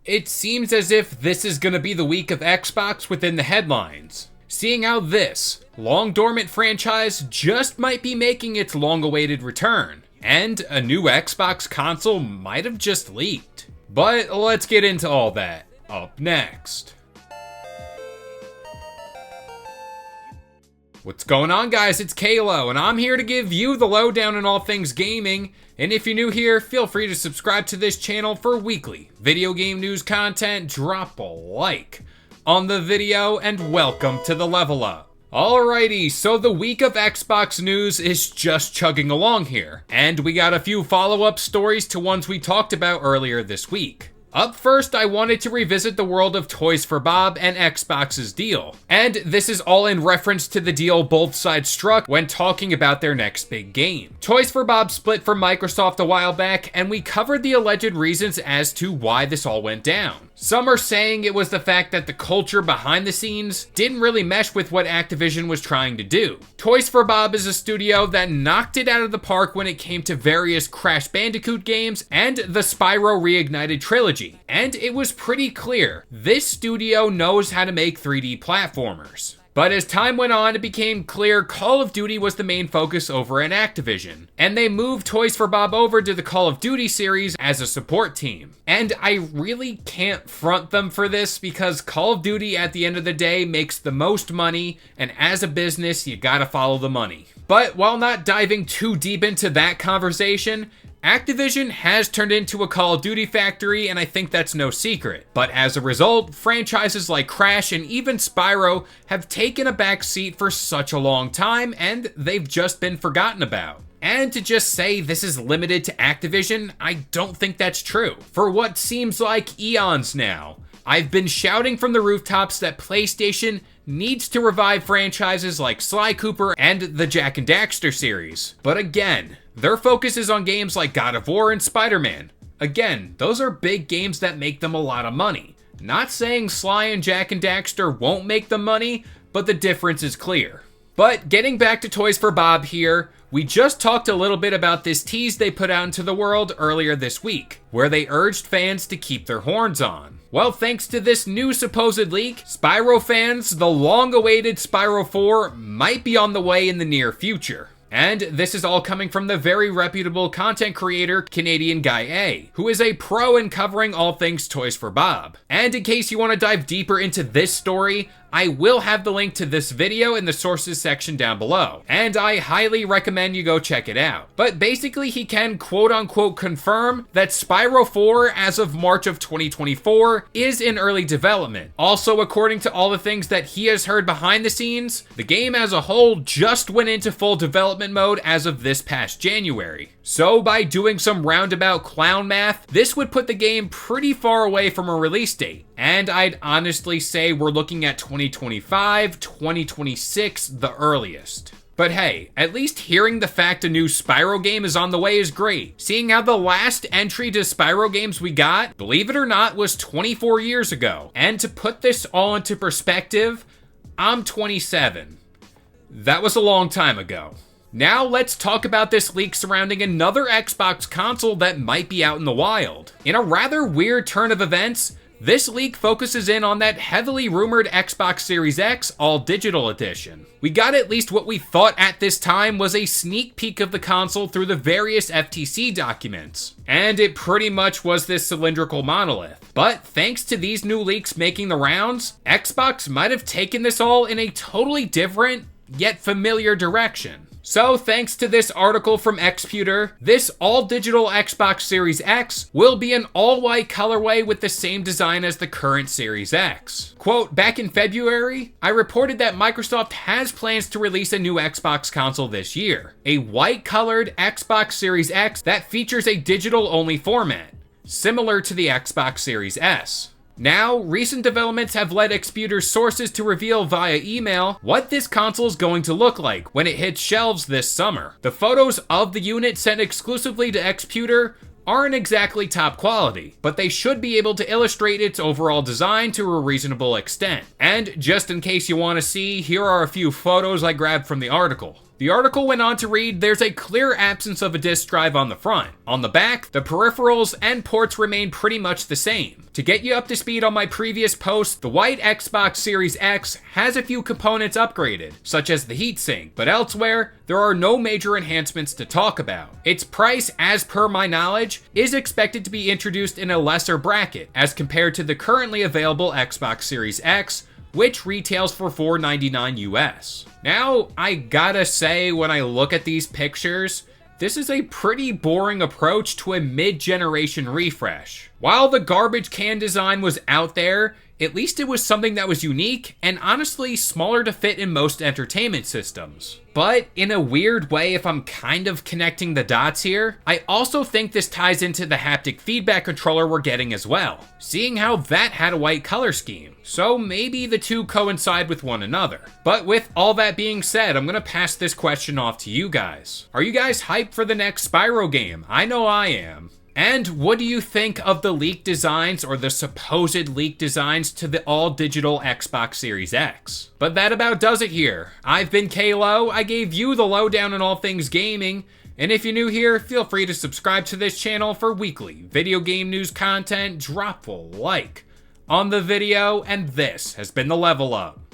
It seems as if this is gonna be the week of Xbox within the headlines. Seeing how this long dormant franchise just might be making its long awaited return, and a new Xbox console might have just leaked. But let's get into all that up next. What's going on, guys? It's Kalo, and I'm here to give you the lowdown on all things gaming. And if you're new here, feel free to subscribe to this channel for weekly video game news content. Drop a like on the video, and welcome to the Level Up. Alrighty, so the week of Xbox news is just chugging along here, and we got a few follow-up stories to ones we talked about earlier this week. Up first, I wanted to revisit the world of Toys for Bob and Xbox's deal. And this is all in reference to the deal both sides struck when talking about their next big game. Toys for Bob split from Microsoft a while back, and we covered the alleged reasons as to why this all went down. Some are saying it was the fact that the culture behind the scenes didn't really mesh with what Activision was trying to do. Toys for Bob is a studio that knocked it out of the park when it came to various Crash Bandicoot games and the Spyro Reignited trilogy. And it was pretty clear, this studio knows how to make 3D platformers. But as time went on, it became clear Call of Duty was the main focus over at Activision, and they moved Toys for Bob over to the Call of Duty series as a support team. And I really can't front them for this because Call of Duty at the end of the day makes the most money, and as a business, you gotta follow the money. But while not diving too deep into that conversation, Activision has turned into a Call of Duty factory, and I think that's no secret. But as a result, franchises like Crash and even Spyro have taken a back seat for such a long time, and they've just been forgotten about. And to just say this is limited to Activision, I don't think that's true. For what seems like eons now, I've been shouting from the rooftops that PlayStation needs to revive franchises like Sly Cooper and the Jak and Daxter series. But again, their focus is on games like God of War and Spider-Man. Again, those are big games that make them a lot of money. Not saying Sly and Jak and Daxter won't make them money, but the difference is clear. But getting back to Toys for Bob here, we just talked a little bit about this tease they put out into the world earlier this week, where they urged fans to keep their horns on. Well, thanks to this new supposed leak, Spyro fans, the long-awaited Spyro 4 might be on the way in the near future. And this is all coming from the very reputable content creator, Canadian Guy A, who is a pro in covering all things Toys for Bob. And in case you want to dive deeper into this story, I will have the link to this video in the sources section down below, and I highly recommend you go check it out. But basically, he can quote-unquote confirm that Spyro 4, as of March of 2024, is in early development. Also, according to all the things that he has heard behind the scenes, the game as a whole just went into full development mode as of this past January. So by doing some roundabout clown math, this would put the game pretty far away from a release date. And I'd honestly say we're looking at 2025, 2026, the earliest. But hey, at least hearing the fact a new Spyro game is on the way is great. Seeing how the last entry to Spyro games we got, believe it or not, was 24 years ago. And to put this all into perspective, I'm 27. That was a long time ago. Now let's talk about this leak surrounding another Xbox console that might be out in the wild. In a rather weird turn of events, this leak focuses in on that heavily rumored Xbox Series X all-digital edition. We got at least what we thought at this time was a sneak peek of the console through the various FTC documents. And it pretty much was this cylindrical monolith. But thanks to these new leaks making the rounds, Xbox might have taken this all in a totally different, yet familiar direction. So thanks to this article from Xputer, this all-digital Xbox Series X will be an all-white colorway with the same design as the current Series X. Quote, back in February, I reported that Microsoft has plans to release a new Xbox console this year. A white-colored Xbox Series X that features a digital-only format, similar to the Xbox Series S. Now, recent developments have led Xputer's sources to reveal via email what this console is going to look like when it hits shelves this summer. The photos of the unit sent exclusively to Xputer aren't exactly top quality, but they should be able to illustrate its overall design to a reasonable extent. And just in case you want to see, here are a few photos I grabbed from the article. The article went on to read, there's a clear absence of a disk drive on the front. On the back, the peripherals and ports remain pretty much the same. To get you up to speed on my previous post, the white Xbox Series X has a few components upgraded, such as the heatsink, but elsewhere, there are no major enhancements to talk about. Its price, as per my knowledge, is expected to be introduced in a lesser bracket as compared to the currently available Xbox Series X, which retails for $499 US. Now, I gotta say, when I look at these pictures, this is a pretty boring approach to a mid-generation refresh. While the garbage can design was out there, at least it was something that was unique and honestly smaller to fit in most entertainment systems. But in a weird way, if I'm kind of connecting the dots here, I also think this ties into the haptic feedback controller we're getting as well, seeing how that had a white color scheme. So maybe the two coincide with one another. But with all that being said, I'm gonna pass this question off to you guys. Are you guys hyped for the next Spyro game? I know I am. And what do you think of the leaked designs, or the supposed leaked designs, to the all-digital Xbox Series X? But that about does it here. I've been Kalo, I gave you the lowdown on all things gaming, and if you're new here, feel free to subscribe to this channel for weekly video game news content. Drop a like on the video, and this has been the Level Up.